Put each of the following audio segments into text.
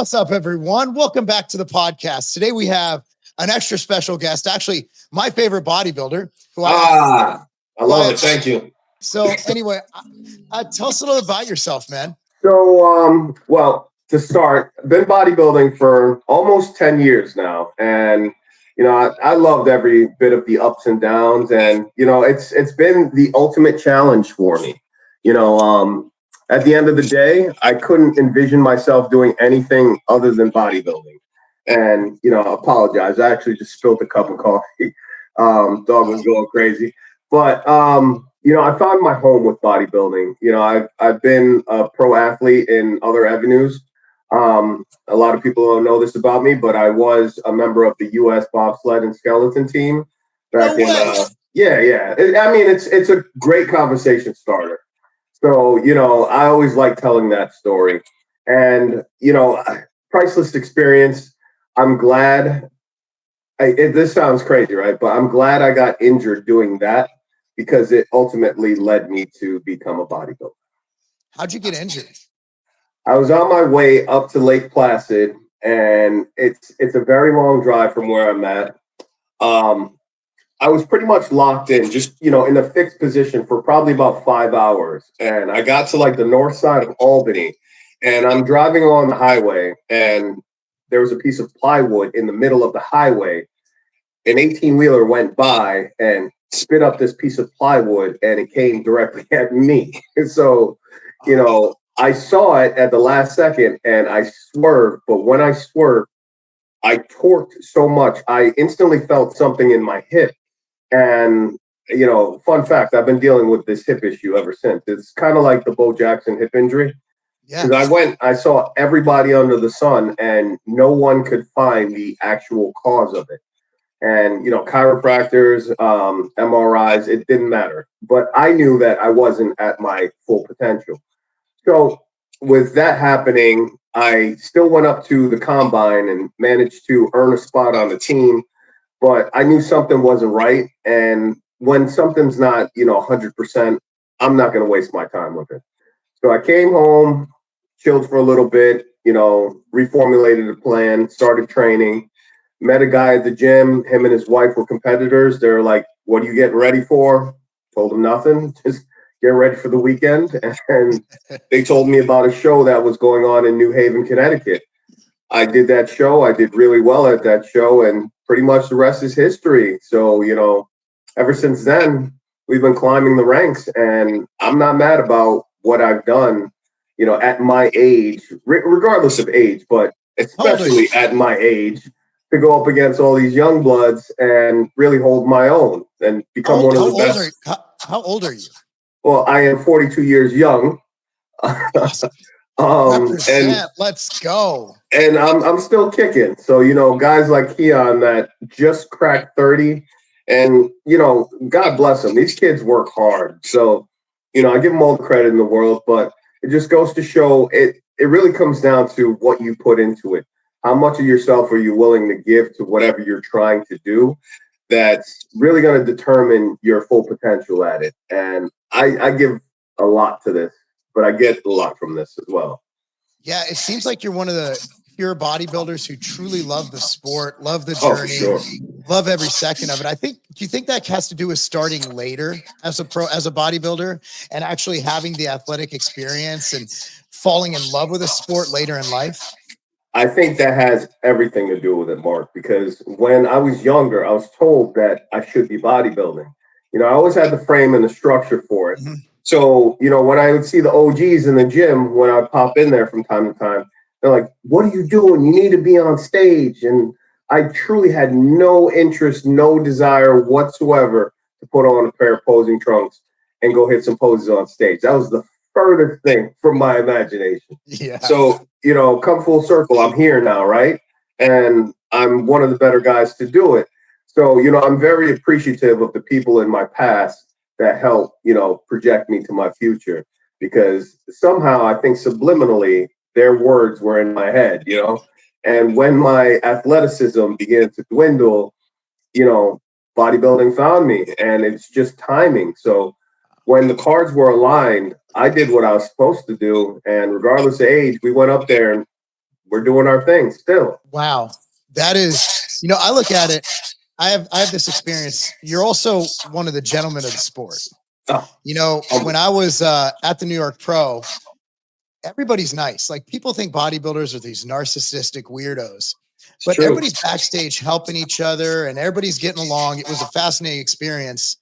What's up, everyone? Welcome back to the podcast. Today we have an extra special guest, actually my favorite bodybuilder. I love it. Thank you. So anyway, tell us a little about yourself, man. So, well, to start, I've been bodybuilding for almost 10 years now. And, I loved every bit of the ups and downs. And, it's been the ultimate challenge for me. At the end of the day, I couldn't envision myself doing anything other than bodybuilding. And, apologize. I actually just spilled a cup of coffee. Dog was going crazy. But, I found my home with bodybuilding. I've been a pro athlete in other avenues. A lot of people don't know this about me, but I was a member of the U.S. bobsled and skeleton team back it's a great conversation starter. So, I always like telling that story. And, priceless experience. I'm glad. This sounds crazy, right? But I'm glad I got injured doing that because it ultimately led me to become a bodybuilder. How'd you get injured? I was on my way up to Lake Placid, and it's a very long drive from where I'm at. I was pretty much locked in, just, in a fixed position for probably about 5 hours. And I got to like the north side of Albany, and I'm driving along the highway, and there was a piece of plywood in the middle of the highway. An 18-wheeler went by and spit up this piece of plywood, and it came directly at me. So, I saw it at the last second, and I swerved. But when I swerved, I torqued so much, I instantly felt something in my hip. And, fun fact, I've been dealing with this hip issue ever since. It's kind of like the Bo Jackson hip injury. Yeah. Because I saw everybody under the sun, and no one could find the actual cause of it. And, chiropractors, MRIs, it didn't matter. But I knew that I wasn't at my full potential. So with that happening, I still went up to the combine and managed to earn a spot on the team. But I knew something wasn't right. And when something's not, 100%, I'm not going to waste my time with it. So I came home, chilled for a little bit, reformulated a plan, started training, met a guy at the gym. Him and his wife were competitors. They're like, "What are you getting ready for?" Told them nothing. Just get ready for the weekend. And they told me about a show that was going on in New Haven, Connecticut. I did that show. I did really well at that show, and pretty much the rest is history. So, ever since then, we've been climbing the ranks, and I'm not mad about what I've done, at my age, regardless of age, but especially at my age, to go up against all these young bloods and really hold my own and become one of the best. How old are you? Well, I am 42 years young. And let's go. And I'm still kicking. So, guys like Keon that just cracked 30, and, God bless them. These kids work hard. So, I give them all the credit in the world, but it just goes to show it really comes down to what you put into it. How much of yourself are you willing to give to whatever you're trying to do? That's really going to determine your full potential at it. And I give a lot to this, but I get a lot from this as well. Yeah, it seems like you're one of the pure bodybuilders who truly love the sport, love the journey, love every second of it. Do you think that has to do with starting later as a bodybuilder and actually having the athletic experience and falling in love with a sport later in life? I think that has everything to do with it, Mark, because when I was younger, I was told that I should be bodybuilding. I always had the frame and the structure for it. Mm-hmm. So, when I would see the OGs in the gym, when I pop in there from time to time, they're like, "What are you doing? You need to be on stage." And I truly had no interest, no desire whatsoever to put on a pair of posing trunks and go hit some poses on stage. That was the furthest thing from my imagination. Yeah. So, come full circle. I'm here now, right? And I'm one of the better guys to do it. So, I'm very appreciative of the people in my past that help, project me to my future, because somehow I think subliminally their words were in my head, and when my athleticism began to dwindle, bodybuilding found me, and it's just timing. So when the cards were aligned, I did what I was supposed to do. And regardless of age, we went up there and we're doing our thing still. Wow. That is, I look at it. I have this experience. You're also one of the gentlemen of the sport. When I was at the New York Pro, everybody's nice. Like, people think bodybuilders are these narcissistic weirdos, but everybody's backstage helping each other and everybody's getting along. It was a fascinating experience.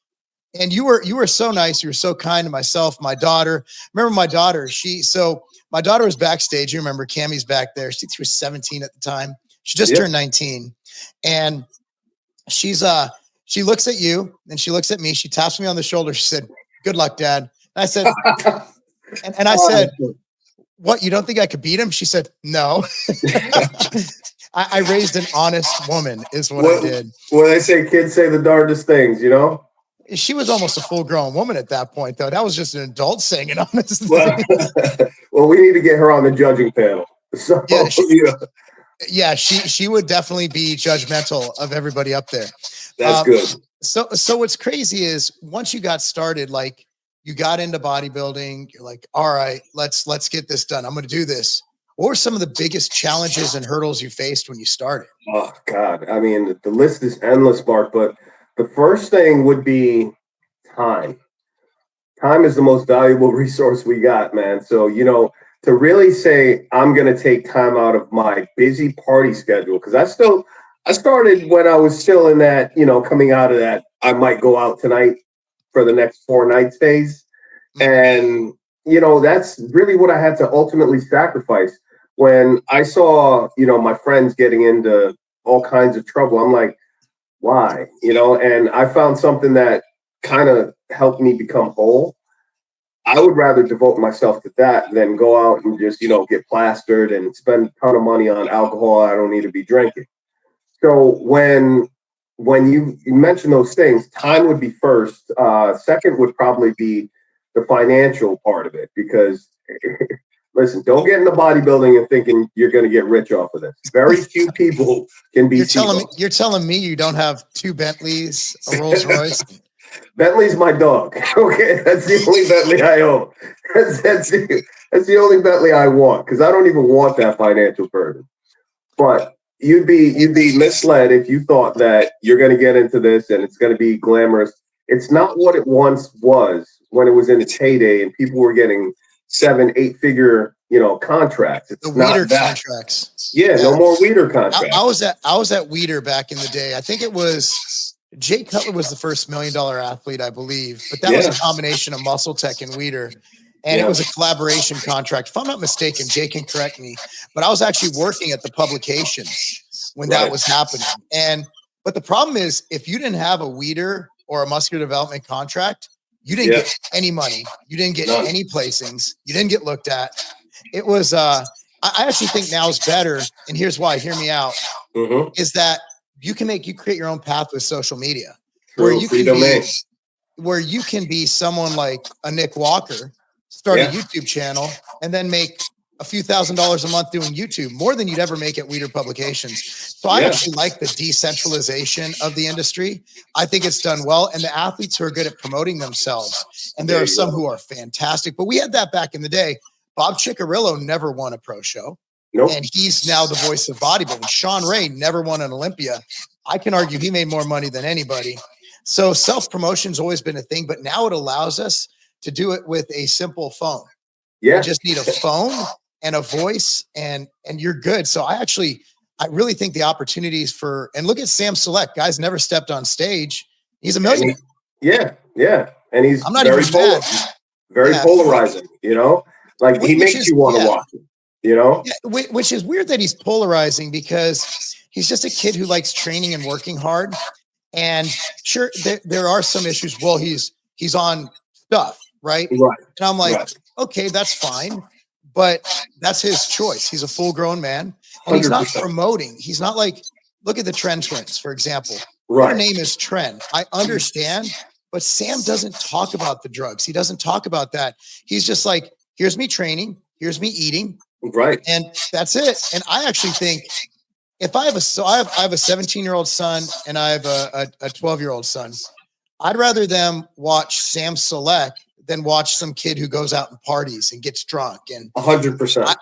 And you were so nice. You were so kind to myself, my daughter. Remember my daughter, my daughter was backstage. You remember Cammie's back there. She was 17 at the time. She just turned 19. And she looks at you and she looks at me. She taps me on the shoulder. She said, "Good luck, Dad." And I said, and I said, "What, you don't think I could beat him?" She said, "No." I raised an honest woman is what I did. Well, they say kids say the darndest things, She was almost a full-grown woman at that point, though. That was just an adult saying an honest thing. Well, we need to get her on the judging panel. So, she would definitely be judgmental of everybody up there. That's good. So what's crazy is once you got started, like, you got into bodybuilding, you're like, all right, let's get this done. I'm going to do this. What were some of the biggest challenges and hurdles you faced when you started? Oh, God. I mean, the list is endless, Mark, but the first thing would be time. Time is the most valuable resource we got, man. So, to really say I'm going to take time out of my busy party schedule, because I started when I was still in that, coming out of that, I might go out tonight for the next 4 nights phase. And, that's really what I had to ultimately sacrifice. When I saw, my friends getting into all kinds of trouble, I'm like, why? And I found something that kind of helped me become whole. I would rather devote myself to that than go out and just, get plastered and spend a ton of money on alcohol I don't need to be drinking. So when you mention those things, time would be first. Second would probably be the financial part of it, because listen, don't get into bodybuilding and thinking you're going to get rich off of this. Very few people can be. You're telling me you don't have 2 Bentleys, a Rolls Royce? Bentley's my dog. Okay, that's the only Bentley I own. That's the only Bentley I want, because I don't even want that financial burden. But you'd be misled if you thought that you're going to get into this and it's going to be glamorous. It's not what it once was when it was in its heyday and people were getting 7-8 figure contracts. It's the Weeder contracts. Yeah, no more Weeder contracts. I was at Weeder back in the day. I think it was Jay Cutler was the first $1 million athlete, I believe, but that was a combination of Muscle Tech and Weeder. And it was a collaboration contract. If I'm not mistaken, Jay can correct me, but I was actually working at the publication when that was happening. But the problem is, if you didn't have a Weeder or a muscular development contract, you didn't get any money. You didn't get any placings. You didn't get looked at. It was, I actually think now is better. And here's why, hear me out, is that you create your own path with social media where you can be someone like a Nick Walker, start a YouTube channel and then make a few $1,000s a month doing YouTube, more than you'd ever make at Weeder Publications. So I actually like the decentralization of the industry. I think it's done well. And the athletes who are good at promoting themselves, and there are some who are fantastic, but we had that back in the day. Bob Ciccarillo never won a pro show. Nope. And he's now the voice of bodybuilding. Sean Ray never won an Olympia. I can argue he made more money than anybody. So self-promotion's always been a thing, but now it allows us to do it with a simple phone. You just need a phone and a voice and you're good. So I really think the opportunities and look at Sam Select. Guy's never stepped on stage. He's a millionaire. And he's very polarizing, like he makes you want to watch him. Which is weird that he's polarizing, because he's just a kid who likes training and working hard. And sure, there are some issues. Well, he's on stuff, right? And I'm like, okay, that's fine, but that's his choice. He's a full-grown man, and he's not promoting. He's not like, look at the Trend Twins, for example. Their name is Trend. I understand, but Sam doesn't talk about the drugs. He doesn't talk about that. He's just like, here's me training, here's me eating. And that's it. And I actually think if I have a 17-year-old son and I have a 12-year-old son, I'd rather them watch Sam Select than watch some kid who goes out and parties and gets drunk. And 100%.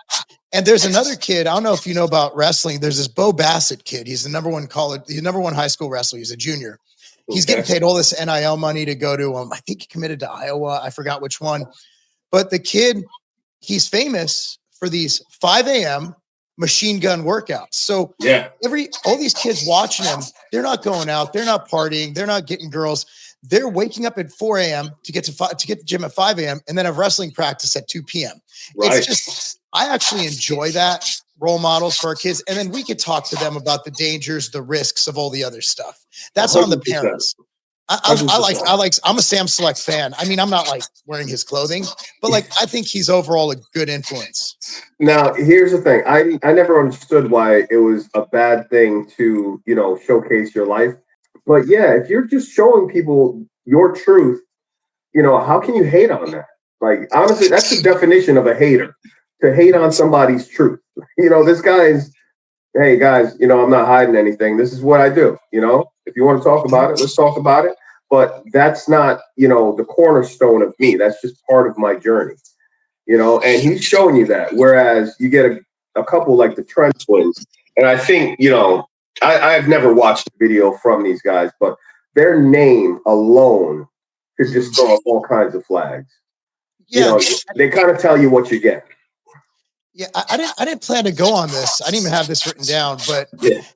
And there's another kid. I don't know if you know about wrestling. There's this Bo Bassett kid. He's the number one high school wrestler. He's a junior. He's getting paid all this NIL money to go to, I think he committed to Iowa. I forgot which one. But the kid, he's famous for these 5 a.m. machine gun workouts. So all these kids watching him, they're not going out. They're not partying. They're not getting girls. They're waking up at 4 a.m. to get to the gym at 5 a.m. and then have wrestling practice at 2 p.m. Right. It's just, I actually enjoy that, role models for our kids. And then we could talk to them about the dangers, the risks of all the other stuff. That's 100%. On the parents. I'm a Sam Select fan. I mean, I'm not like wearing his clothing, but like, I think he's overall a good influence. Now, here's the thing. I never understood why it was a bad thing to, showcase your life. But yeah, if you're just showing people your truth, how can you hate on that? Like, honestly, that's the definition of a hater, to hate on somebody's truth. This guy is, hey guys, I'm not hiding anything. This is what I do. If you want to talk about it, let's talk about it. But that's not, the cornerstone of me. That's just part of my journey, and he's showing you that. Whereas you get a couple like the Trent twins. And I think, I've never watched a video from these guys, but their name alone could just throw up all kinds of flags. Yeah, they kind of tell you what you get. Yeah, I didn't plan to go on this. I didn't even have this written down, but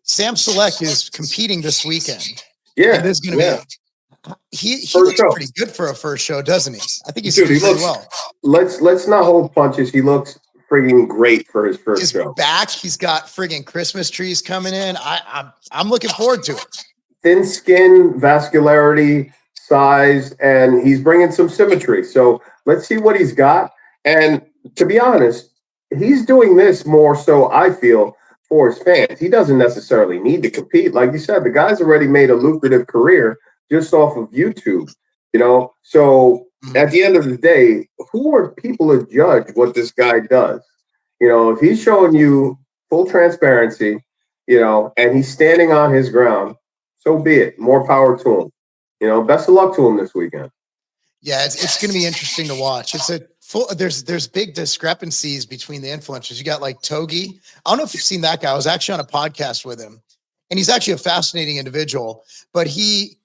Sam Select is competing this weekend. Yeah, and this is going to be. He looks pretty good for a first show, doesn't he? I think he's doing pretty well. Let's not hold punches. He looks friggin' great for his first show. Back, he's got friggin' Christmas trees coming in. I'm looking forward to it. Thin skin, vascularity, size, and he's bringing some symmetry. So let's see what he's got. And to be honest, he's doing this more so, I feel, for his fans. He doesn't necessarily need to compete. Like you said, the guy's already made a lucrative career just off of YouTube, So at the end of the day, who are people to judge what this guy does? If he's showing you full transparency, and he's standing on his ground, so be it. More power to him. Best of luck to him this weekend. Yeah, it's going to be interesting to watch. There's big discrepancies between the influencers. You got like Togi. I don't know if you've seen that guy. I was actually on a podcast with him, and he's actually a fascinating individual. But he's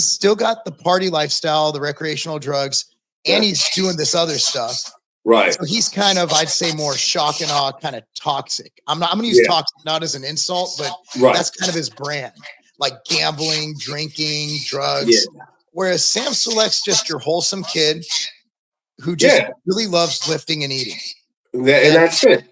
still got the party lifestyle, the recreational drugs, and he's doing this other stuff. Right. So he's kind of, I'd say, more shock and awe, kind of toxic. I'm going to use toxic not as an insult, but that's kind of his brand, like gambling, drinking, drugs. Yeah. Whereas Sam Select's just your wholesome kid who just really loves lifting and eating. And that's it.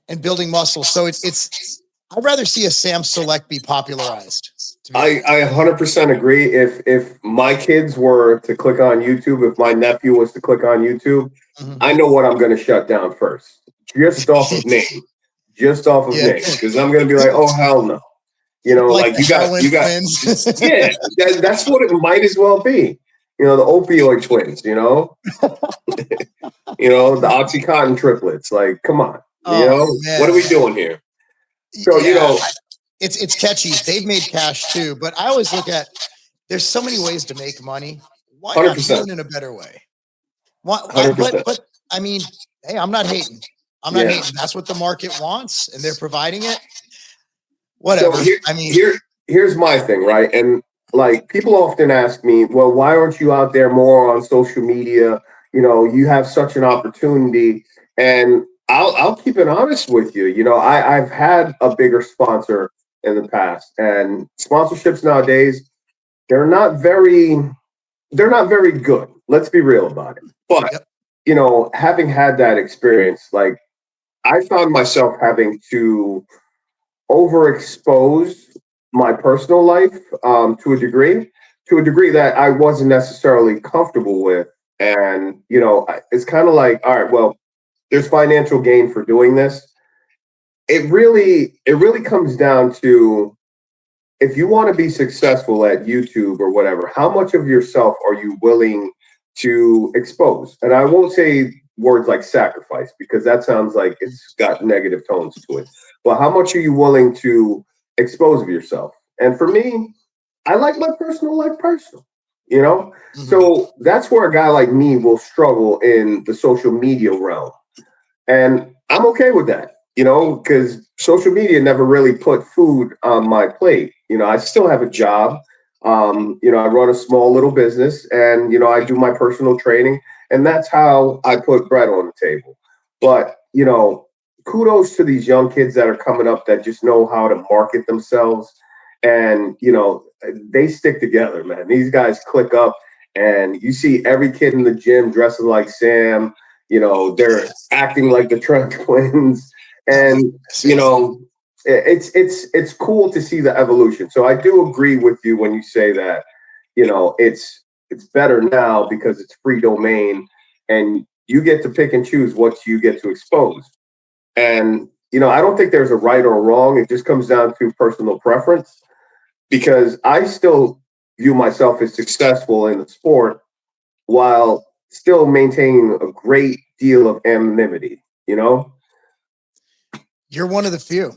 And building muscle. So it's I'd rather see a Sam Select be popularized. I 100% agree. If my kids were to click on YouTube, if my nephew was to click on YouTube, I know what I'm going to shut down first. Just off of name. Just off of name. Because I'm going to be like, oh, hell no. Like you got that's what it might as well be. The opioid twins, the Oxycontin triplets. Like, come on. What are we doing here? So, it's catchy. They've made cash too, but I always look at there's so many ways to make money. Why 100%. Not do it in a better way? But I mean, hey, I'm not hating. I'm not hating. That's what the market wants, and they're providing it. Whatever. So here's my thing, right? And like people often ask me, well, why aren't you out there more on social media? You have such an opportunity. And I'll keep it honest with you. I've had a bigger sponsor in the past, and sponsorships nowadays, they're not very good. Let's be real about it. But having had that experience, like I found myself having to overexpose my personal life to a degree that I wasn't necessarily comfortable with. And, it's kind of like, all right, well, there's financial gain for doing this. It really comes down to, if you want to be successful at YouTube or whatever, how much of yourself are you willing to expose? And I won't say words like sacrifice, because that sounds like it's got negative tones to it. But how much are you willing to expose of yourself? And for me, I like my personal life personal, So that's where a guy like me will struggle in the social media realm. And I'm okay with that. you know, because social media never really put food on my plate. You know, I still have a job. You know, I run a small little business, and, you know, I do my personal training, and that's how I put bread on the table. But, you know, kudos to these young kids that are coming up that just know how to market themselves. And, you know, they stick together, man. These guys click up, and you see every kid in the gym dressing like Sam. You know, they're acting like the Trent twins. And, you know, it's cool to see the evolution. So I do agree with you when you say that, you know, it's better now because it's free domain, and you get to pick and choose what you get to expose. And, you know, I don't think there's a right or wrong. It just comes down to personal preference, because I still view myself as successful in the sport while still maintaining a great deal of anonymity, you know? You're one of the few.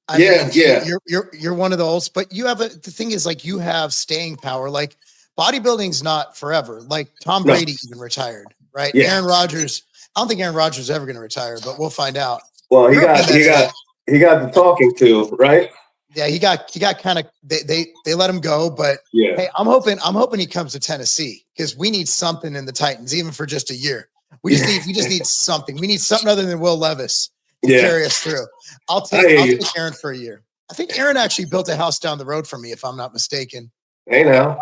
I Yeah, mean, you're one of those, but you have the thing is, like, you have staying power. Like, bodybuilding's not forever. Like, Tom no, Brady even retired, right? yeah. Aaron Rodgers. I don't think Aaron Rodgers is ever going to retire, but we'll find out. Well, You're up in that he got the talking to, right? Yeah, he got kind of they let him go, but Yeah. hey, I'm hoping he comes to Tennessee, because we need something in the Titans, even for just a year. We just need something. We need something other than Will Levis to carry us through. I'll take Aaron for a year. I think Aaron actually built a house down the road from me, if I'm not mistaken. Hey now.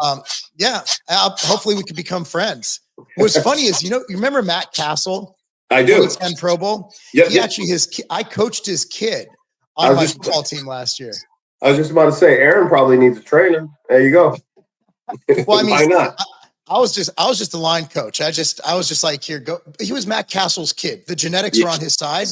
Yeah. Hopefully we could become friends. What's funny is, you remember Matt Castle? I do. 2010 Pro Bowl. Yep, He actually I coached his kid on my football team last year. I was just about to say, Aaron probably needs a trainer. There you go. Well, I mean, why not? I was just a line coach. I was just like, here, go. He was Matt Castle's kid. The genetics were on his side.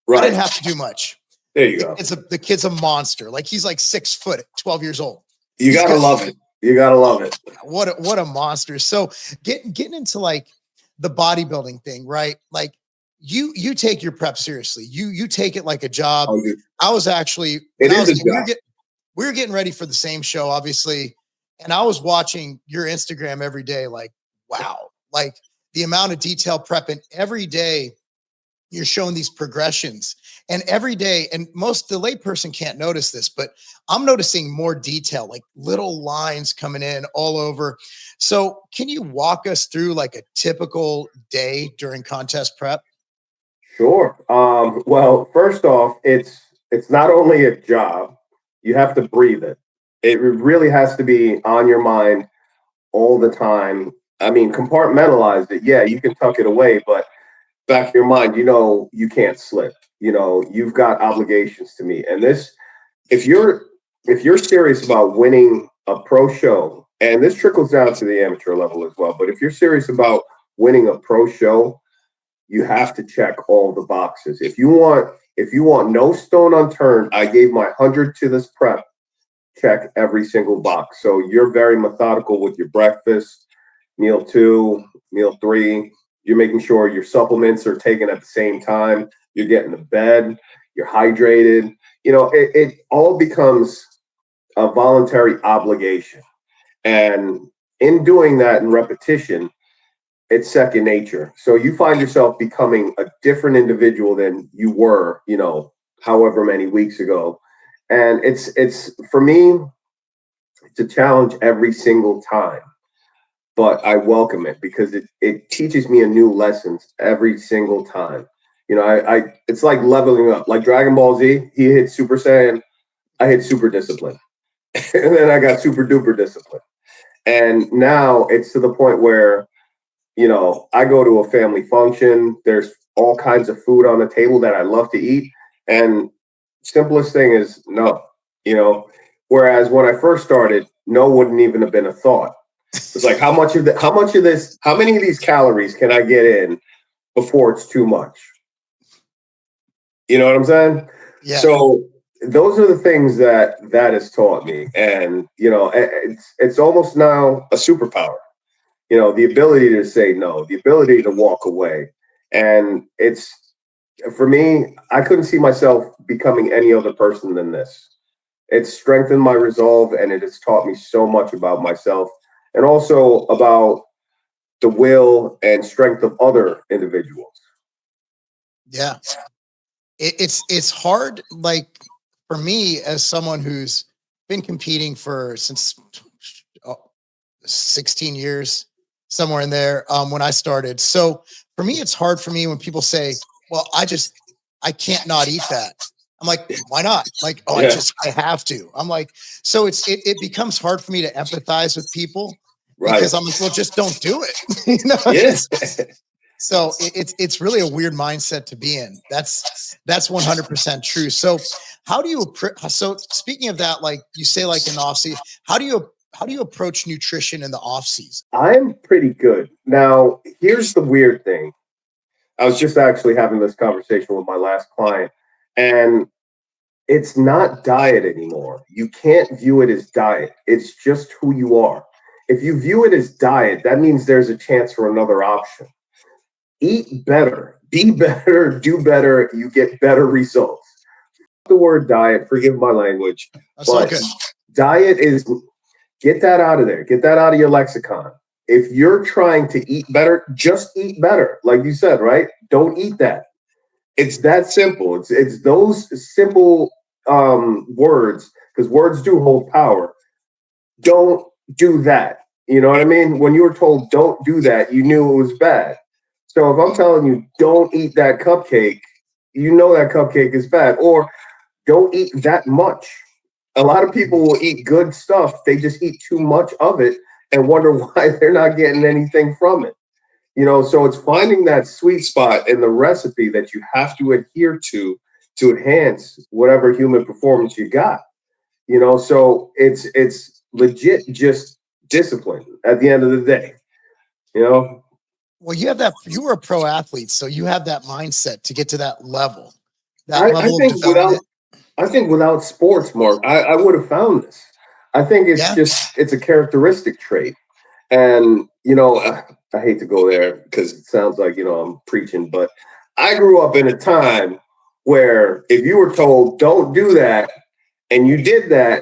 Right. I didn't have to do much. There you go. The kid's a monster. Like, he's like 6 foot at 12 years old. You gotta love it. You gotta love it. What a monster. So getting into like the bodybuilding thing, right? Like, you take your prep seriously. You take it like a job. I was actually a job. We were getting ready for the same show, obviously. And I was watching your Instagram every day, like, wow, like the amount of detail prepping every day. You're showing these progressions, and every day, and the layperson can't notice this, but I'm noticing more detail, like little lines coming in all over. So can you walk us through like a typical day during contest prep? Sure. Well, first off, it's not only a job, you have to breathe it. It really has to be on your mind all the time. I mean, compartmentalize it. Yeah, you can tuck it away, but back of your mind, you can't slip. You've got obligations to meet. And this, if you're serious about winning a pro show, and this trickles down to the amateur level as well, but if you're serious about winning a pro show, you have to check all the boxes. If you want no stone unturned, I gave my 100 to this prep. Check every single box. So you're very methodical with your breakfast, meal 2, meal 3. You're making sure your supplements are taken at the same time. You're getting to bed. You're hydrated. It all becomes a voluntary obligation. And in doing that in repetition, it's second nature. So you find yourself becoming a different individual than you were, however many weeks ago. And it's for me, it's a challenge every single time, but I welcome it because it teaches me a new lessons every single time. It's like leveling up, like Dragon Ball Z. He hit Super Saiyan, I hit Super Discipline, and then I got Super Duper Discipline. And now it's to the point where, I go to a family function. There's all kinds of food on the table that I love to eat, and simplest thing is no. Whereas when I first started, no wouldn't even have been a thought. It's like, how many of these calories can I get in before it's too much? You know what I'm saying? Yeah. So those are the things that has taught me. And, it's almost now a superpower, the ability to say no, the ability to walk away. And for me, I couldn't see myself becoming any other person than this. It's strengthened my resolve, and it has taught me so much about myself and also about the will and strength of other individuals. Yeah. it's hard. Like for me, as someone who's been competing since 16 years, somewhere in there, when I started. So for me, it's hard for me when people say, well, I can't not eat that. I'm like, why not? Like, oh, I have to. I'm like, so it becomes hard for me to empathize with people because I'm like, well, just don't do it. You know? Yes. So it's really a weird mindset to be in. That's 100% true. So how do you, so speaking of that, like you say, like in the off season, how do you approach nutrition in the off season? I'm pretty good. Now, here's the weird thing. I was just actually having this conversation with my last client, and it's not diet anymore. You can't view it as diet. It's just who you are. If you view it as diet, that means there's a chance for another option. Eat better, be better, do better. You get better results. The word diet, forgive my language, but diet is, get that out of there. Get that out of your lexicon. If you're trying to eat better, just eat better. Like you said, right? Don't eat that. It's that simple. It's those simple words, because words do hold power. Don't do that. You know what I mean? When you were told don't do that, you knew it was bad. So if I'm telling you don't eat that cupcake, you know that cupcake is bad. Or don't eat that much. A lot of people will eat good stuff. They just eat too much of it and wonder why they're not getting anything from it. You know, so it's finding that sweet spot in the recipe that you have to adhere to enhance whatever human performance you got. You know, so it's legit just discipline at the end of the day. You know? Well, you were a pro athlete, so you have that mindset to get to that level. I think without sports, Mark, I would have found this. I think it's a characteristic trait. And, you know, I hate to go there because it sounds like, you know, I'm preaching, but I grew up in a time where if you were told don't do that and you did that,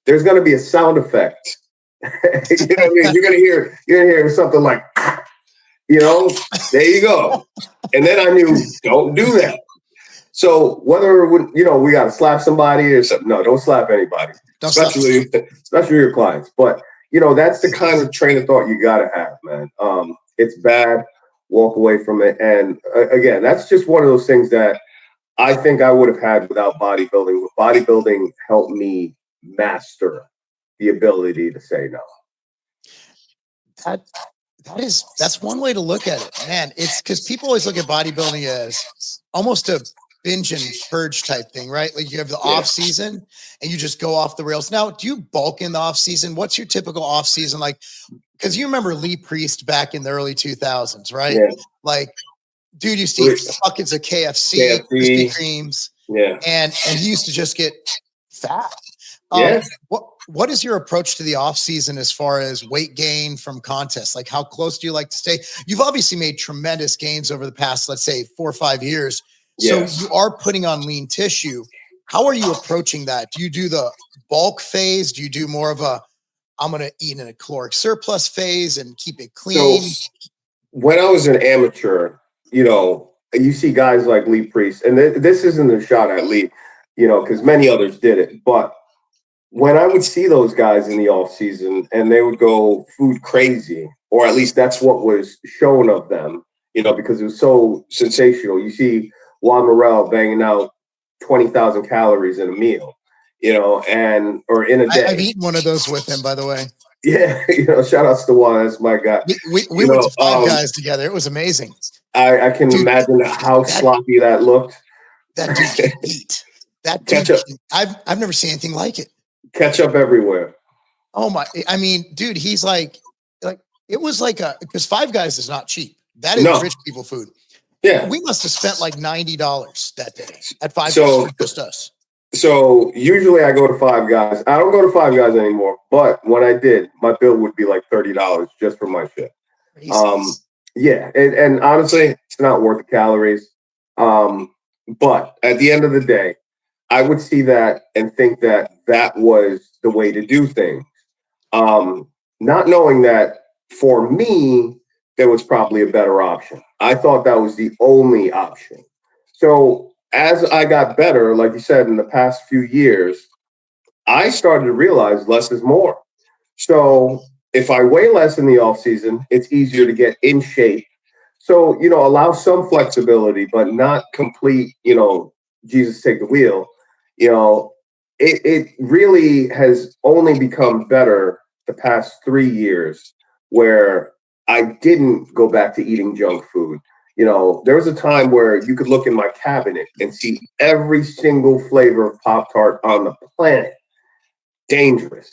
there's going to be a sound effect. You know what I mean? You're going to hear something like, you know, there you go. And then I knew don't do that. So whether, you know, we got to slap somebody or something, no, don't slap anybody, especially your clients. But, you know, that's the kind of train of thought you got to have, man. It's bad. Walk away from it. And again, that's just one of those things that I think I would have had without bodybuilding. Bodybuilding helped me master the ability to say no. That's one way to look at it, man. It's because people always look at bodybuilding as almost a binge and purge type thing, right? Like you have the off season and you just go off the rails. Now, do you bulk in the off season? What's your typical off season like? Because you remember Lee Priest back in the early 2000s, right? Yeah. Like, dude used to eat buckets of KFC, Krispy Kremes, and he used to just get fat. What is your approach to the off season as far as weight gain from contests? Like, how close do you like to stay? You've obviously made tremendous gains over the past, let's say, 4 or 5 years. So you are putting on lean tissue. How are you approaching that? Do you do the bulk phase? Do you do more of a, I'm going to eat in a caloric surplus phase and keep it clean? So when I was an amateur, you know, you see guys like Lee Priest, and this isn't a shot at Lee, you know, because many others did it. But when I would see those guys in the off season and they would go food crazy, or at least that's what was shown of them, you know, because it was so sensational. You see Juan Morel banging out 20,000 calories in a meal, you know, or in a day. I've eaten one of those with him, by the way. Yeah, you know, shout outs to Juan. That's my guy. We went to Five Guys together. It was amazing. I can imagine how sloppy that looked. That dude can eat. That dude, I've never seen anything like it. Ketchup everywhere. Oh my! I mean, dude, he's like it was like because Five Guys is not cheap. That is rich people food. Yeah, we must have spent like $90 that day at Five Guys, just us. So usually I go to Five Guys. I don't go to Five Guys anymore, but when I did, my bill would be like $30 just for my shit. Yeah, and honestly, it's not worth the calories. But at the end of the day, I would see that and think that that was the way to do things. Not knowing that for me, there was probably a better option. I thought that was the only option. So as I got better, like you said, in the past few years, I started to realize less is more. So if I weigh less in the off season, it's easier to get in shape. So, allow some flexibility, but not complete, Jesus take the wheel. It really has only become better the past 3 years where I didn't go back to eating junk food. There was a time where you could look in my cabinet and see every single flavor of Pop-Tart on the planet. Dangerous.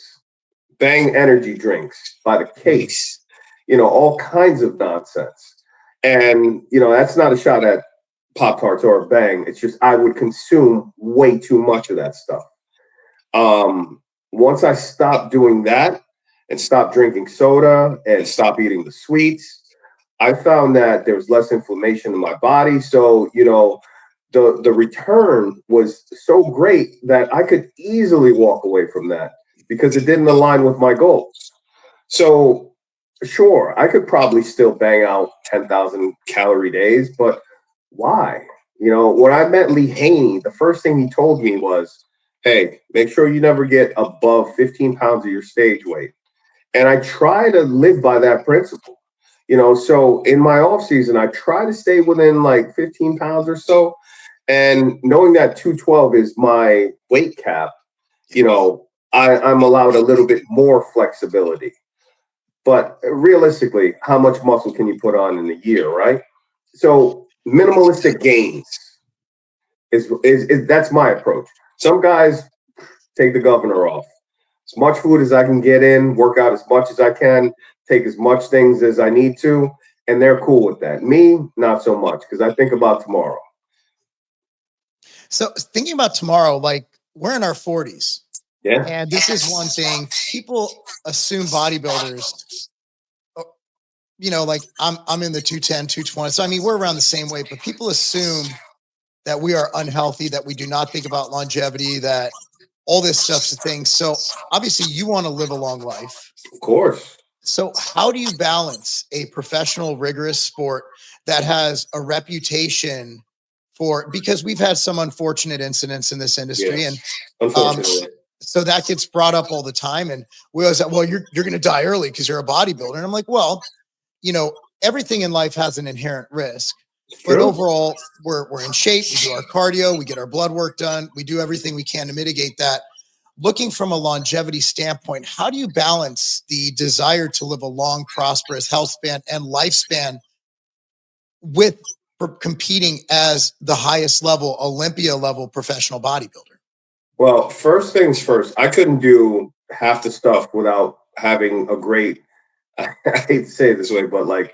Bang energy drinks by the case, all kinds of nonsense. And, that's not a shot at Pop-Tarts or a Bang. It's just I would consume way too much of that stuff. Once I stopped doing that and stopped drinking soda and stopped eating the sweets, I found that there was less inflammation in my body. So, the return was so great that I could easily walk away from that because it didn't align with my goals. So, sure, I could probably still bang out 10,000 calorie days, but why? When I met Lee Haney, the first thing he told me was, hey, make sure you never get above 15 pounds of your stage weight. And I try to live by that principle. So in my off season, I try to stay within like 15 pounds or so. And knowing that 212 is my weight cap, I'm allowed a little bit more flexibility. But realistically, how much muscle can you put on in a year, right? So minimalistic gains is that's my approach. Some guys take the governor off. As much food as I can get in, work out as much as I can, take as much things as I need to, and they're cool with that. Me, not so much, because I think about tomorrow. So thinking about tomorrow, like we're in our 40s. Yeah. And this is one thing people assume bodybuilders, like I'm in the 210, 220. So, I mean, we're around the same weight, but people assume that we are unhealthy, that we do not think about longevity, that all this stuff's a thing. So obviously you want to live a long life. Of course. So how do you balance a professional, rigorous sport that has a reputation because we've had some unfortunate incidents in this industry, yes. And unfortunately. So that gets brought up all the time. And we always say, well, you're going to die early because you're a bodybuilder. And I'm like, well, everything in life has an inherent risk. But overall, we're in shape. We do our cardio. We get our blood work done. We do everything we can to mitigate that. Looking from a longevity standpoint, how do you balance the desire to live a long, prosperous health span and lifespan with competing as the highest level, Olympia level professional bodybuilder? Well, first things first, I couldn't do half the stuff without having a great, I hate to say it this way, but like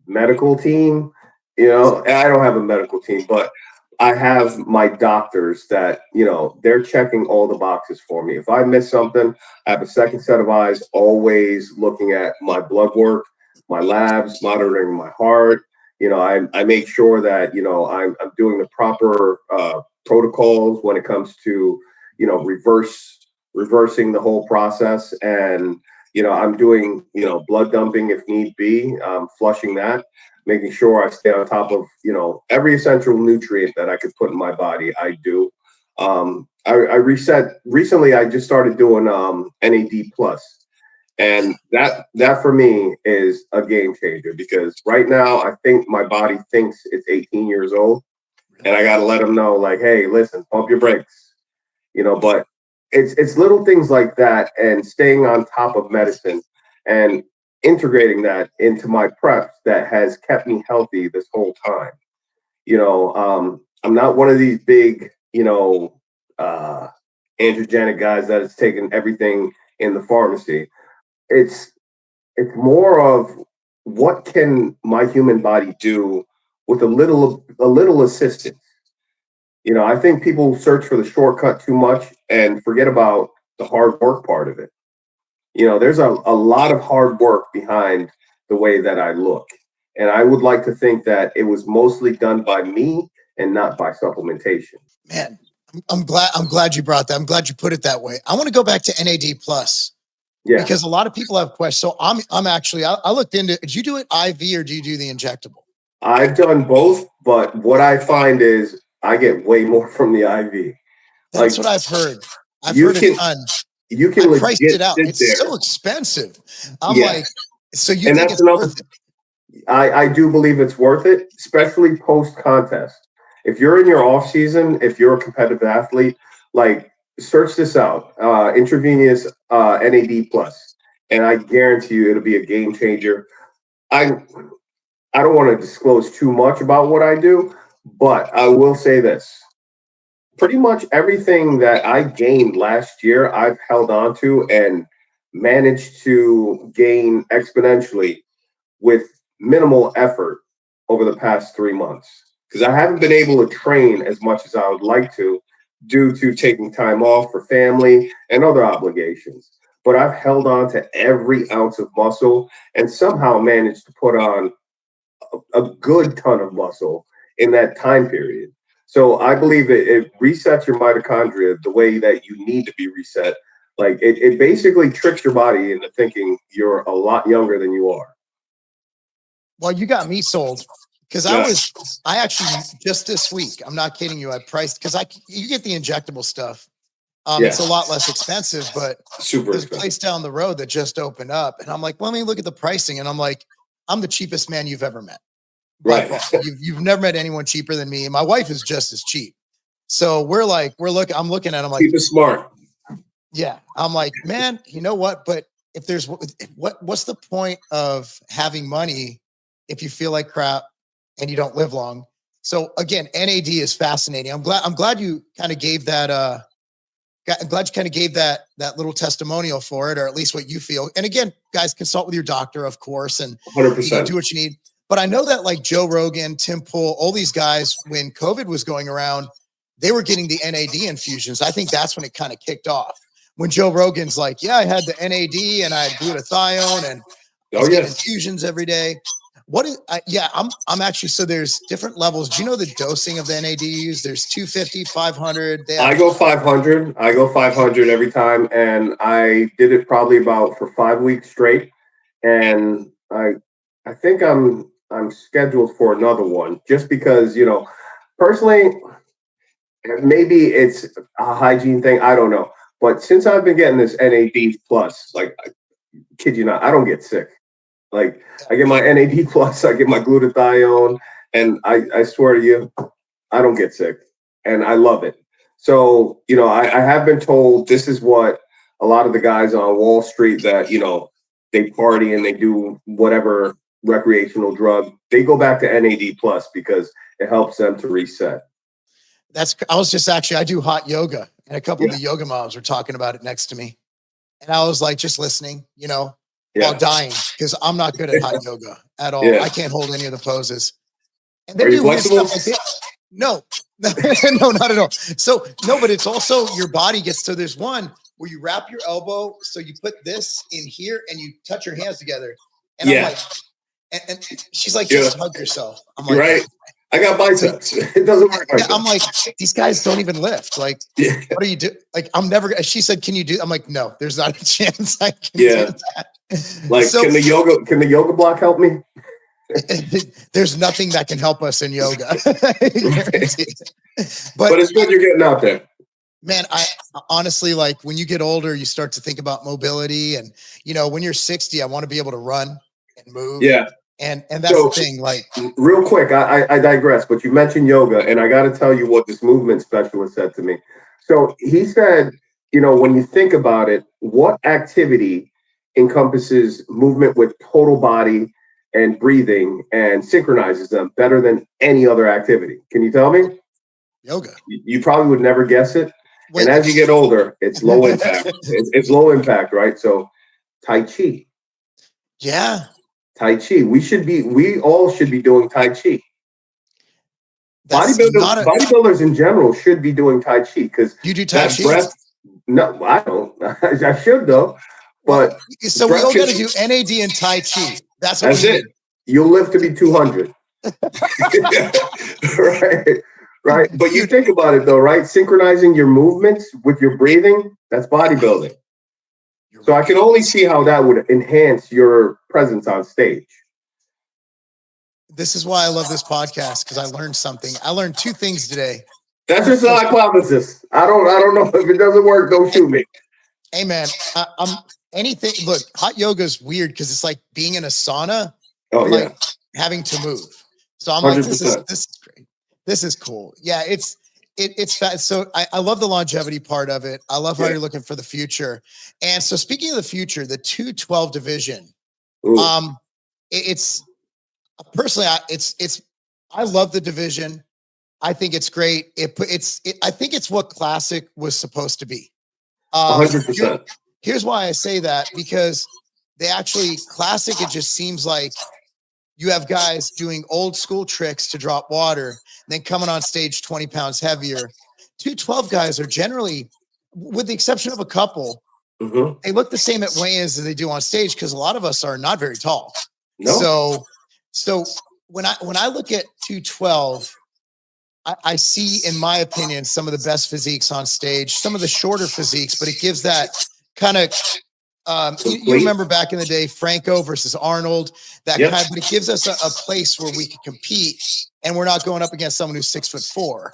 medical team. And I don't have a medical team, but I have my doctors that, they're checking all the boxes for me. If I miss something, I have a second set of eyes, always looking at my blood work, my labs, monitoring my heart. I make sure that, I'm doing the proper protocols when it comes to, reversing the whole process. And, I'm doing, blood dumping if need be, flushing that, making sure I stay on top of, every essential nutrient that I could put in my body. I do. I recently, I just started doing NAD plus. And that for me is a game changer because right now I think my body thinks it's 18 years old. And I got to let them know, like, hey, listen, pump your brakes. But it's little things like that and staying on top of medicine and integrating that into my prep that has kept me healthy this whole time. I'm not one of these big, androgenic guys that is taking everything in the pharmacy. It's more of what can my human body do with a little assistance. I think people search for the shortcut too much and forget about the hard work part of it. There's a lot of hard work behind the way that I look. And I would like to think that it was mostly done by me and not by supplementation. Man, I'm glad you brought that. I'm glad you put it that way. I want to go back to NAD plus. Yeah. Because a lot of people have questions. So I'm actually, I looked into, did you do it IV or do you do the injectable? I've done both, but what I find is I get way more from the IV. That's what I've heard. I've heard a ton. You can I priced it out. It's there. so expensive. I'm like, so you think it's worth it? I do believe it's worth it, especially post contest. If you're in your off season, if you're a competitive athlete, like search this out, intravenous NAD plus, and I guarantee you it'll be a game changer. I don't want to disclose too much about what I do, but I will say this. Pretty much everything that I gained last year, I've held on to and managed to gain exponentially with minimal effort over the past 3 months. Because I haven't been able to train as much as I would like to due to taking time off for family and other obligations. But I've held on to every ounce of muscle and somehow managed to put on a good ton of muscle in that time period. So I believe it resets your mitochondria the way that you need to be reset. Like it basically tricks your body into thinking you're a lot younger than you are. Well, you got me sold because I actually just this week, I'm not kidding you. I priced because you get the injectable stuff. It's a lot less expensive, but there's a place down the road that just opened up. And I'm like, let me look at the pricing. And I'm like, I'm the cheapest man you've ever met. Right. You've never met anyone cheaper than me. And my wife is just as cheap. So I'm looking at, I'm like, keep it smart. Yeah. I'm like, man, you know what? But if there's what's the point of having money if you feel like crap and you don't live long? So again, NAD is fascinating. I'm glad you kind of gave that, I'm glad you kind of gave that little testimonial for it, or at least what you feel. And again, guys, consult with your doctor, of course, and 100%. Do what you need. But I know that like Joe Rogan, Tim Pool, all these guys, when COVID was going around, they were getting the NAD infusions. I think that's when it kind of kicked off. When Joe Rogan's like, yeah, I had the NAD and I had glutathione and I was getting infusions every day. I'm actually, so there's different levels. Do you know the dosing of the NAD you use? There's 250, 500. I go 500. I go 500 every time. And I did it probably about for 5 weeks straight. And I think I'm scheduled for another one just because, personally, maybe it's a hygiene thing. I don't know. But since I've been getting this NAD plus, like, I kid you not, I don't get sick. Like, I get my NAD plus, I get my glutathione, and I swear to you, I don't get sick. And I love it. So, I have been told this is what a lot of the guys on Wall Street that, they party and they do whatever recreational drug, they go back to NAD plus because it helps them to reset. I do hot yoga, and a couple of the yoga moms were talking about it next to me. And I was like, just listening, while dying, because I'm not good at hot yoga at all. I can't hold any of the poses. And then you flexible? Stuff like no, no, not at all. So no, but it's also your body gets, so there's one where you wrap your elbow. So you put this in here and you touch your hands together. And I'm like, and she's like, just hug yourself. I'm like, right. I got biceps. It doesn't work. Like I'm like, these guys don't even lift. Like, what do you do? Like, I'm never. She said, "Can you do?" I'm like, no, there's not a chance I can do that. Like, so, can the yoga block help me? There's nothing that can help us in yoga. But it's good you're getting out there. Man, I honestly, like, when you get older, you start to think about mobility, and when you're 60, I want to be able to run and move. Yeah. And that's the thing. Like, real quick, I digress, but you mentioned yoga, and I got to tell you what this movement specialist said to me. So he said, when you think about it, what activity encompasses movement with total body and breathing and synchronizes them better than any other activity? Can you tell me? Yoga. You probably would never guess it. Wait. And as you get older, it's low impact. It's low impact, right? So Tai Chi. Yeah. Tai Chi. We all should be doing Tai Chi. Bodybuilders in general should be doing Tai Chi because you do Tai Chi. No, I don't. I should though. But so we all got to do NAD and Tai Chi. That's it. You'll live to be 200. Right. But you think about it though, right? Synchronizing your movements with your breathing, that's bodybuilding. So I can only see how that would enhance your presence on stage. This is why I love this podcast, because I learned something. I learned 2 things today. That's just a hypothesis. I don't know if it doesn't work. Don't shoot me. Hey man, I'm anything. Look, hot yoga is weird because it's like being in a sauna. Oh yeah, like having to move. So I'm 100%. like, this is great. This is cool. Yeah, it's fast. So I love the longevity part of it. I love how you're looking for the future. And so speaking of the future, the 212 division, it's personally, I love the division. I think it's great. I think it's what classic was supposed to be. 100%. Here's why I say that, because they actually classic. It just seems like you have guys doing old school tricks to drop water, and then coming on stage 20 pounds heavier. 212 guys are generally, with the exception of a couple, they look the same at weigh-ins as they do on stage, because a lot of us are not very tall. No. So when I look at 212, I see, in my opinion, some of the best physiques on stage, some of the shorter physiques, but it gives that kind of you remember back in the day, Franco versus Arnold, but it gives us a place where we can compete, and we're not going up against someone who's 6'4".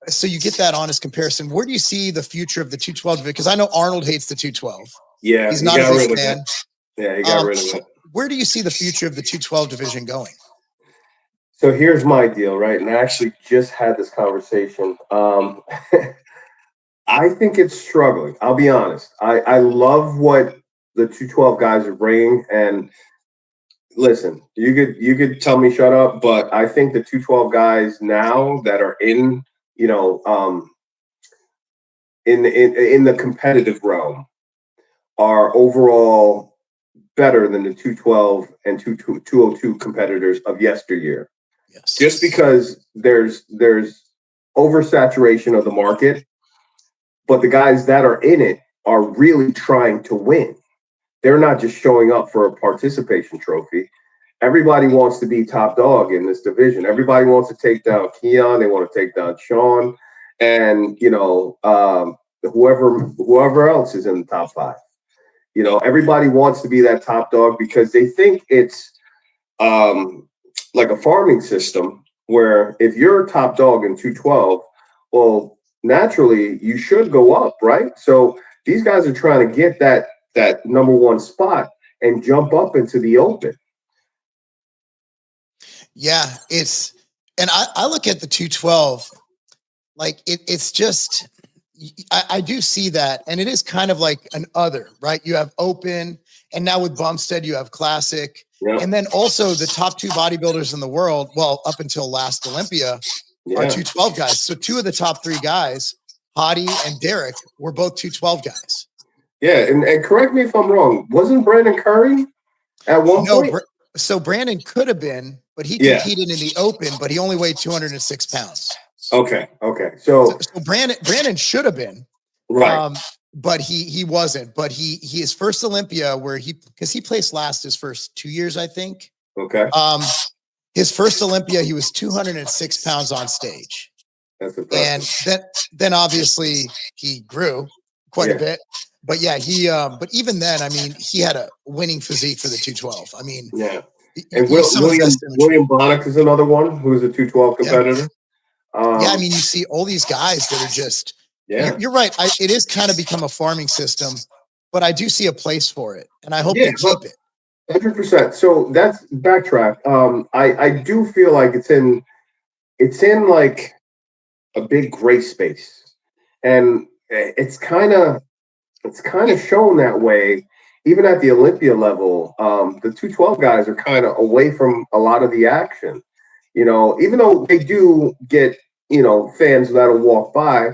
So you get that honest comparison. Where do you see the future of the 212? Because I know Arnold hates the 212. Yeah, he's not a big fan. Yeah, he got rid of it. Where do you see the future of the 212 division going? So here's my deal, right? And I actually just had this conversation. I think it's struggling. I'll be honest. I love what the 212 guys are bringing. And listen, you could tell me shut up, but I think the 212 guys now that are in, in the competitive realm are overall better than the 212 and 202 competitors of yesteryear. Yes. Just because there's oversaturation of the market. But the guys that are in it are really trying to win. They're not just showing up for a participation trophy. Everybody wants to be top dog in this division. Everybody wants to take down Keon. They want to take down Sean, and whoever else is in the top 5. Everybody wants to be that top dog because they think it's like a farming system where if you're a top dog in 212, well, naturally you should go up, right? So these guys are trying to get that number 1 spot and jump up into the open. Yeah, and I look at the 212, like it's just, I do see that, and it is kind of like an other, right? You have open, and now with Bumstead you have classic, and then also the top 2 bodybuilders in the world, well, up until last Olympia, are 212 guys. So 2 of the top 3 guys, Hottie and Derek, were both 212 guys. Yeah, and correct me if I'm wrong. Wasn't Brandon Curry at one point? So Brandon could have been, but he competed in the open, but he only weighed 206 pounds. Okay. So Brandon should have been. Right. But he wasn't. But his first Olympia, because he placed last his first 2 years, I think. Okay. His first Olympia, he was 206 pounds on stage. That's impressive. And then obviously he grew quite a bit. But yeah, but even then, I mean, he had a winning physique for the 212. I mean, And William Bonnick is another one who's a 212 competitor. I mean, you see all these guys that are just, you're right. It is kind of become a farming system, but I do see a place for it, and I hope they keep it. 100%. So that's backtrack. I do feel like it's in like a big gray space, and it's kind of shown that way. Even at the Olympia level, the 212 guys are kind of away from a lot of the action. Even though they do get fans that'll walk by,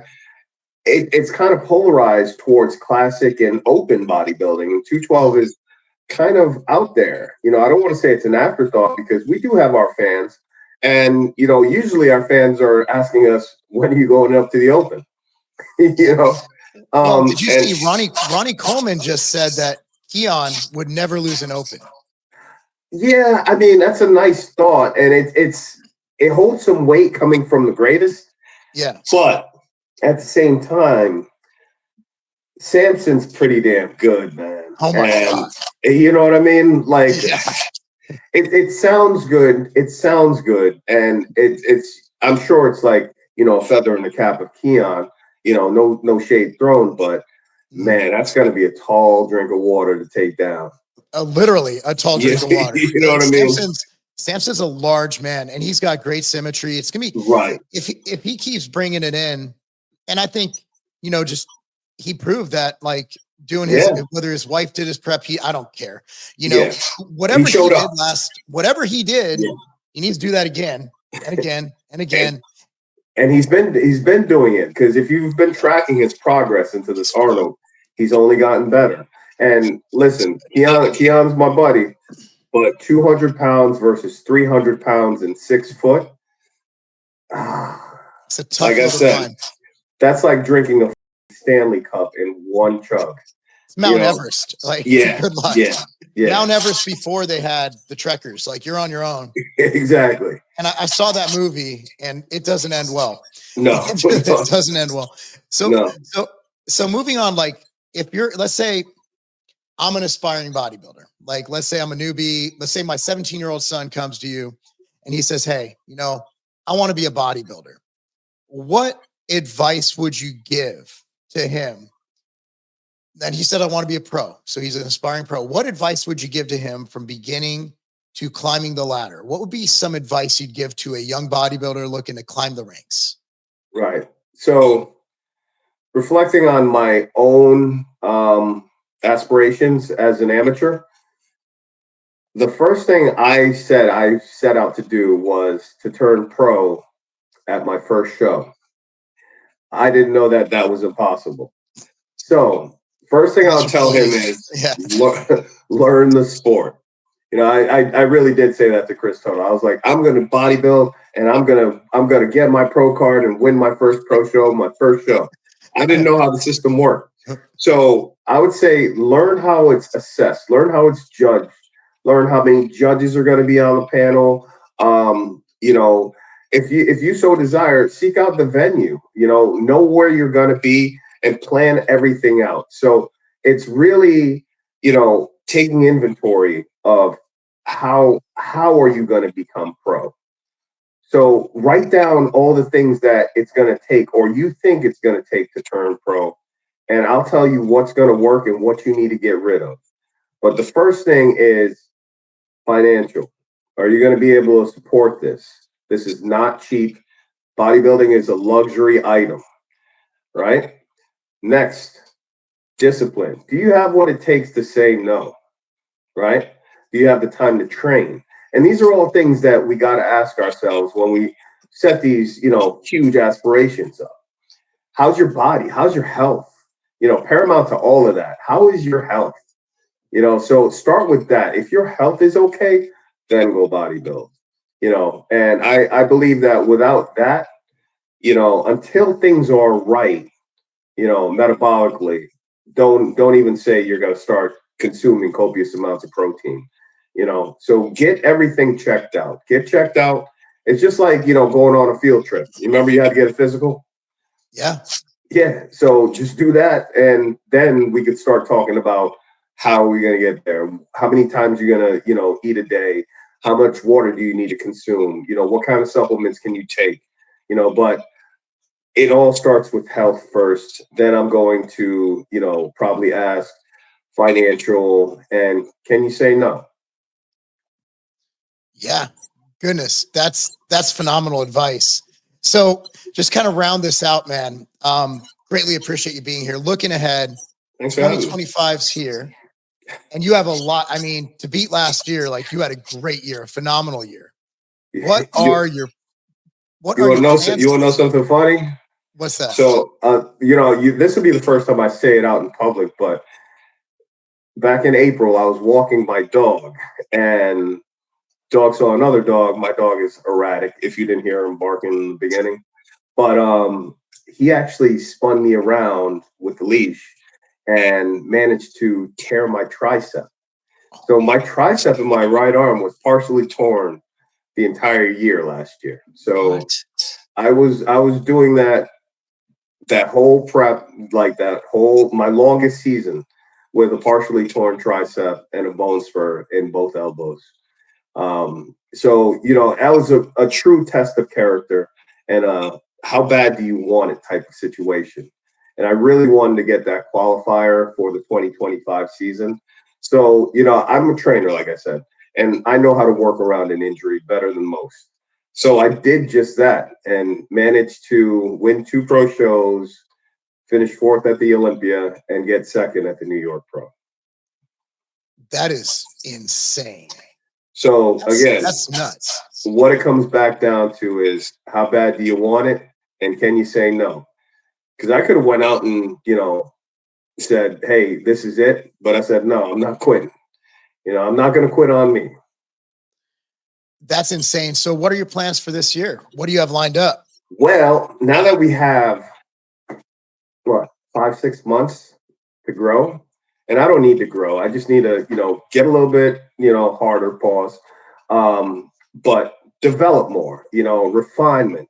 it's kind of polarized towards classic and open bodybuilding. And 212 is kind of out there. I don't want to say it's an afterthought because we do have our fans, and usually our fans are asking us, when are you going up to the open? Did you see Ronnie Coleman just said that Keon would never lose an open? Yeah, I mean, that's a nice thought, and it holds some weight coming from the greatest. Yeah, but at the same time, Samson's pretty damn good, man. Oh my God. You know what I mean? Like, it sounds good. It sounds good. And it's I'm sure it's like a feather in the cap of Keon. No shade thrown, but man, that's going to be a tall drink of water to take down. Literally a tall drink of water. You know what I mean? Samson's a large man, and he's got great symmetry. It's gonna be right if he keeps bringing it in, and I think just he proved that, like, doing his whether his wife did his prep, I don't care. Whatever he did, he needs to do that again and again and again. And he's been doing it, because if you've been tracking his progress into this Arnold, he's only gotten better. And listen, Keon's my buddy, but 200 pounds versus 300 pounds in 6 foot. It's a tough, like I said, that's like drinking a Stanley Cup in one chug. It's Mount Everest. Like, good luck. Yeah. Mount Everest before they had the trekkers. Like, you're on your own. Exactly. And I saw that movie, and it doesn't end well. No, it doesn't end well. So moving on, like, if you're, let's say I'm an aspiring bodybuilder. Like, let's say I'm a newbie. Let's say my 17-year-old son comes to you and he says, hey, I want to be a bodybuilder. What advice would you give to him? And he said, I want to be a pro. So he's an aspiring pro. What advice would you give to him from beginning to climbing the ladder? What would be some advice you'd give to a young bodybuilder looking to climb the ranks? Right. So reflecting on my own aspirations as an amateur, the first thing I set out to do was to turn pro at my first show. I didn't know that was impossible. So first thing I'll tell him is learn the sport. I really did say that to Chris Tono. I was like, I'm going to bodybuild, and I'm going to get my pro card and win my first pro show, my first show. I didn't know how the system worked. So I would say learn how it's assessed, learn how it's judged, learn how many judges are going to be on the panel. If you so desire, seek out the venue, know where you're going to be and plan everything out. So it's really, taking inventory of how are you going to become pro. So write down all the things that it's going to take, or you think it's going to take, to turn pro. And I'll tell you what's going to work and what you need to get rid of. But the first thing is financial. Are you going to be able to support this? This is not cheap. Bodybuilding is a luxury item, right? Next, discipline. Do you have what it takes to say no, right? Do you have the time to train? And these are all things that we got to ask ourselves when we set these, huge aspirations up. How's your body? How's your health? Paramount to all of that. How is your health? So start with that. If your health is okay, then go bodybuild. And I believe that without that, until things are right, metabolically, don't even say you're going to start consuming copious amounts of protein. So get everything checked out. Get checked out. It's just like, going on a field trip. You remember you had to get a physical? Yeah. Yeah. So just do that. And then we could start talking about how are we going to get there? How many times you're going to, eat a day? How much water do you need to consume? What kind of supplements can you take? But it all starts with health first. Then I'm going to, probably ask financial, and can you say no? Yeah. Goodness. That's phenomenal advice. So just kind of round this out, man. Greatly appreciate you being here. Looking ahead, 2025's here, and you have a lot. I mean, to beat last year, like, you had a great year, a phenomenal year. What are your plans? You want to know something funny? What's that? So, this would be the first time I say it out in public, but back in April, I was walking my dog, and dog saw another dog. My dog is erratic, if you didn't hear him barking in the beginning. But he actually spun me around with the leash and managed to tear my tricep. So my tricep in my right arm was partially torn the entire year last year. So I was doing that whole prep, like my longest season, with a partially torn tricep and a bone spur in both elbows. So, that was a true test of character and a how bad do you want it type of situation. And I really wanted to get that qualifier for the 2025 season. So, I'm a trainer, like I said, and I know how to work around an injury better than most. So I did just that and managed to win 2 pro shows, finish 4th at the Olympia, and get 2nd at the New York Pro. That is insane. So again, that's nuts. What it comes back down to is how bad do you want it, and can you say no? Because I could have went out and said, "Hey, this is it," but I said, "No, I'm not quitting. I'm not going to quit on me." That's insane. So, what are your plans for this year? What do you have lined up? Well, now that we have 5-6 months to grow, and I don't need to grow. I just need to, get a little bit, harder, pause, but develop more, refinement.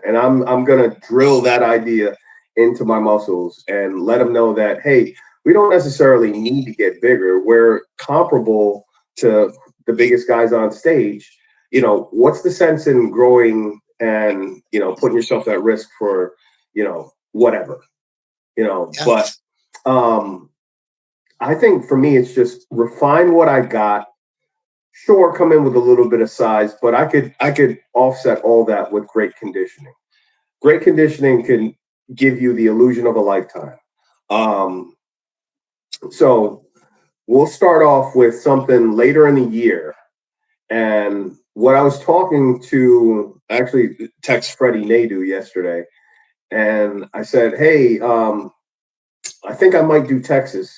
And I'm going to drill that idea into my muscles and let them know that, hey, we don't necessarily need to get bigger. We're comparable to the biggest guys on stage. What's the sense in growing and, putting yourself at risk for, whatever, Yeah. But I think for me, it's just refine what I got. Sure, come in with a little bit of size, but I could offset all that with great conditioning. Great conditioning can give you the illusion of a lifetime. So we'll start off with something later in the year. And what I was talking to, actually text Freddie Nadeau yesterday, and I said, hey, I think I might do Texas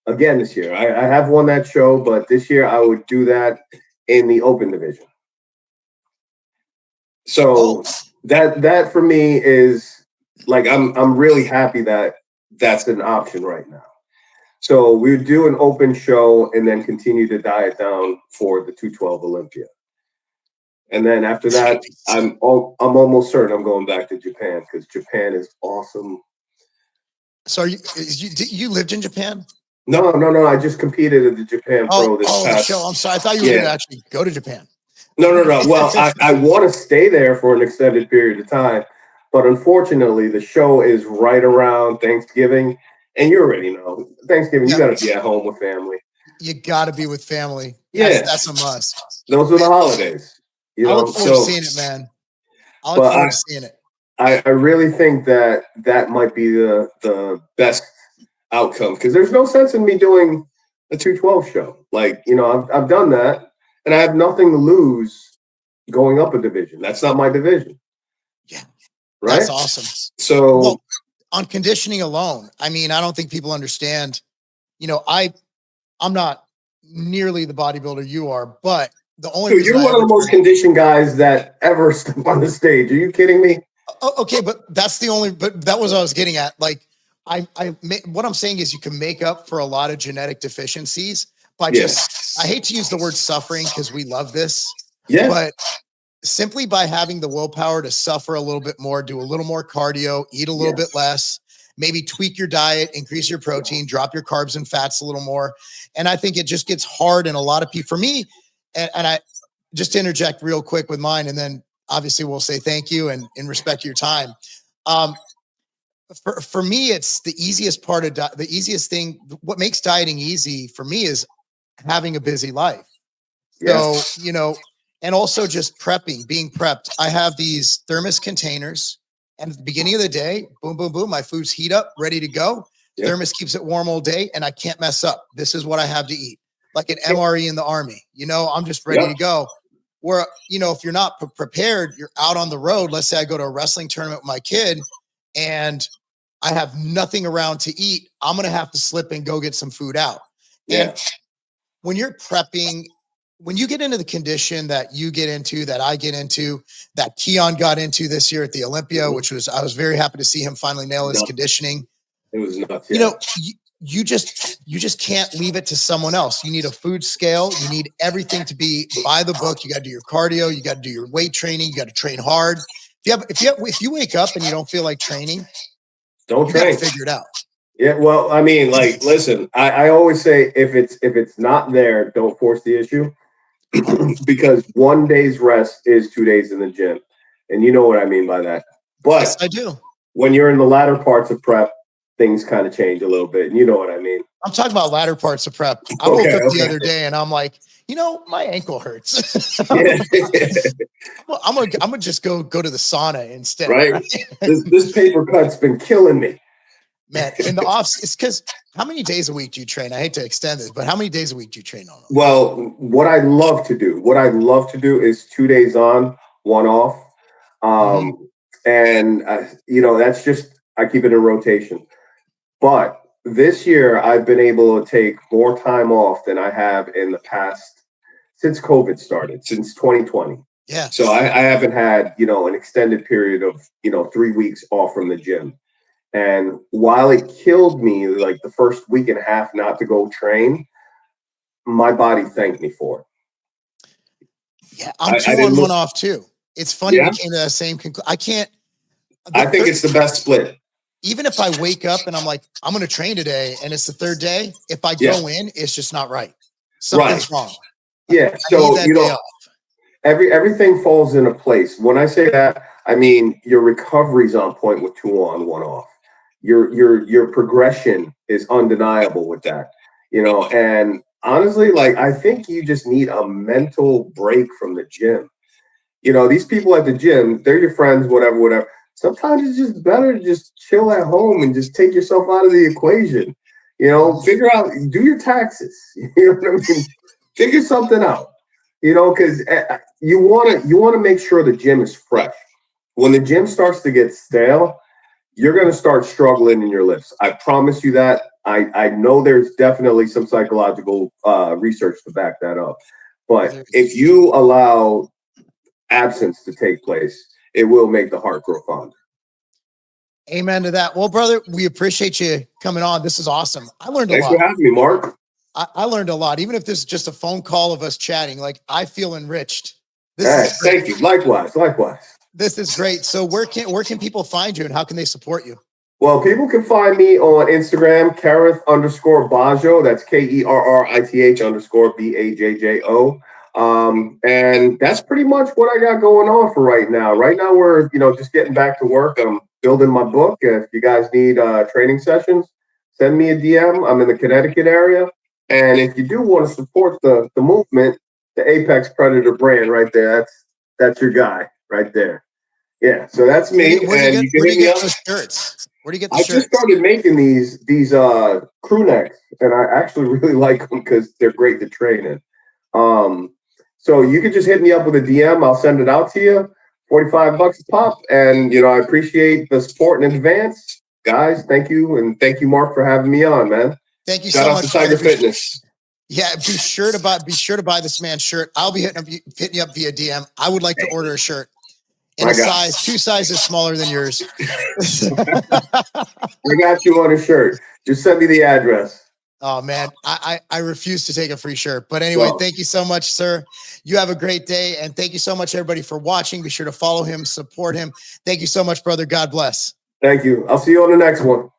again this year. I have won that show, but this year I would do that in the open division. So that for me is like, I'm really happy that that's an option right now. So we would do an open show and then continue to diet down for the 212 Olympia. And then after that, I'm almost certain I'm going back to Japan because Japan is awesome. So you lived in Japan? No. I just competed at the Japan Pro this past. Show. I'm sorry. I thought you were going to actually go to Japan. No. Well, I want to stay there for an extended period of time. But unfortunately, the show is right around Thanksgiving. And you already know, Thanksgiving, you got to be at home with family. You got to be with family. That's a must. Those are the holidays. I look forward to seeing it, man. I look forward to seeing it. I really think that might be the best outcome because there's no sense in me doing a 212 show. Like, I've done that and I have nothing to lose going up a division. That's not my division. Yeah. Right. That's awesome. So on conditioning alone, I mean, I don't think people understand, I'm not nearly the bodybuilder you are, but the only Dude, you're one of the most conditioned guys that ever step on the stage. Are you kidding me? Okay, but that was what I was getting at. Like, what I'm saying is you can make up for a lot of genetic deficiencies by I hate to use the word suffering because we love this, but simply by having the willpower to suffer a little bit more, do a little more cardio, eat a little bit less, maybe tweak your diet, increase your protein, drop your carbs and fats a little more. And I think it just gets hard. And a lot of people, for me, and I just to interject real quick with mine, and then obviously we'll say thank you and in respect to your time. For me, it's the easiest part of the easiest thing. What makes dieting easy for me is having a busy life. So, and also just being prepped. I have these thermos containers, and at the beginning of the day, boom, boom, boom, my food's heat up, ready to go. Thermos keeps it warm all day, and I can't mess up. This is what I have to eat. Like an MRE in the Army, I'm just ready to go. Where, if you're not prepared, you're out on the road. Let's say I go to a wrestling tournament with my kid and I have nothing around to eat. I'm going to have to slip and go get some food out. And when you're prepping, when you get into the condition that you get into, that I get into, that Keon got into this year at the Olympia, which was, I was very happy to see him finally nail his conditioning. It was nuts. You just can't leave it to someone else. You need a food scale. You need everything to be by the book. You got to do your cardio. You got to do your weight training. You got to train hard. If you wake up and you don't feel like training, don't train. Figure it out. Yeah. Well, I mean, like, listen, I always say if it's not there, don't force the issue because one day's rest is 2 days in the gym. And you know what I mean by that. But yes, I do. When you're in the latter parts of prep, things kind of change a little bit. And you know what I mean? I'm talking about latter parts of prep. I woke up the other day and I'm like, my ankle hurts. I'm gonna just go to the sauna instead. Right? This paper cut's been killing me. Man, in the offs, it's because how many days a week do you train? I hate to extend this, but how many days a week do you train on? Well, what I love to do is 2 days on, 1 off. And that's just, I keep it in rotation. But this year I've been able to take more time off than I have in the past since COVID started, since 2020. Yeah. So I haven't had, an extended period of, 3 weeks off from the gym. And while it killed me like the first week and a half not to go train, my body thanked me for it. Yeah, I'm 2 on, 1 off too. It's funny we came to that same conclusion. I think it's the best split. Even if I wake up and I'm like, I'm going to train today, and it's the 3rd day, if I go in, it's just not right. Something's wrong. Yeah. So everything falls into place. When I say that, I mean your recovery's on point with 2 on, 1 off. Your progression is undeniable with that. And honestly, like I think you just need a mental break from the gym. These people at the gym, they're your friends, whatever. Sometimes it's just better to just chill at home and just take yourself out of the equation. Figure out, do your taxes. You know what I mean? Figure something out. Because you want to make sure the gym is fresh. When the gym starts to get stale, you're going to start struggling in your lifts. I promise you that. I know there's definitely some psychological research to back that up. But if you allow absence to take place, it will make the heart grow fonder. Amen to that. Well, brother, we appreciate you coming on. This is awesome. I learned a lot. Thanks for having me, Mark. I learned a lot. Even if this is just a phone call of us chatting, like I feel enriched. Thank you. Likewise. This is great. So where can people find you and how can they support you? Well, people can find me on Instagram, Kerrith_Bajjo. That's KERRITH_BAJJO. And that's pretty much what I got going on for right now. Right now, we're, just getting back to work. I'm building my book. If you guys need training sessions, send me a DM. I'm in the Connecticut area. And if you do want to support the movement, the Apex Predator brand right there, that's your guy right there. Yeah. So that's me. Where do you get those shirts? Where do you get the shirts? I just started making these crew necks, and I actually really like them because they're great to train in. So you can just hit me up with a DM. I'll send it out to you. $45 a pop. And, I appreciate the support in advance. Guys, thank you. And thank you, Mark, for having me on, man. Thank you Shout so out much. To Tiger Fitness. Yeah, be sure to buy this man's shirt. I'll be hitting you up via DM. I would like to order a shirt in a size 2 sizes smaller than yours. I got you on a shirt. Just send me the address. Oh man, I refuse to take a free shirt. But anyway, Thank you so much, sir. You have a great day. And thank you so much, everybody, for watching. Be sure to follow him, support him. Thank you so much, brother. God bless. Thank you. I'll see you on the next one.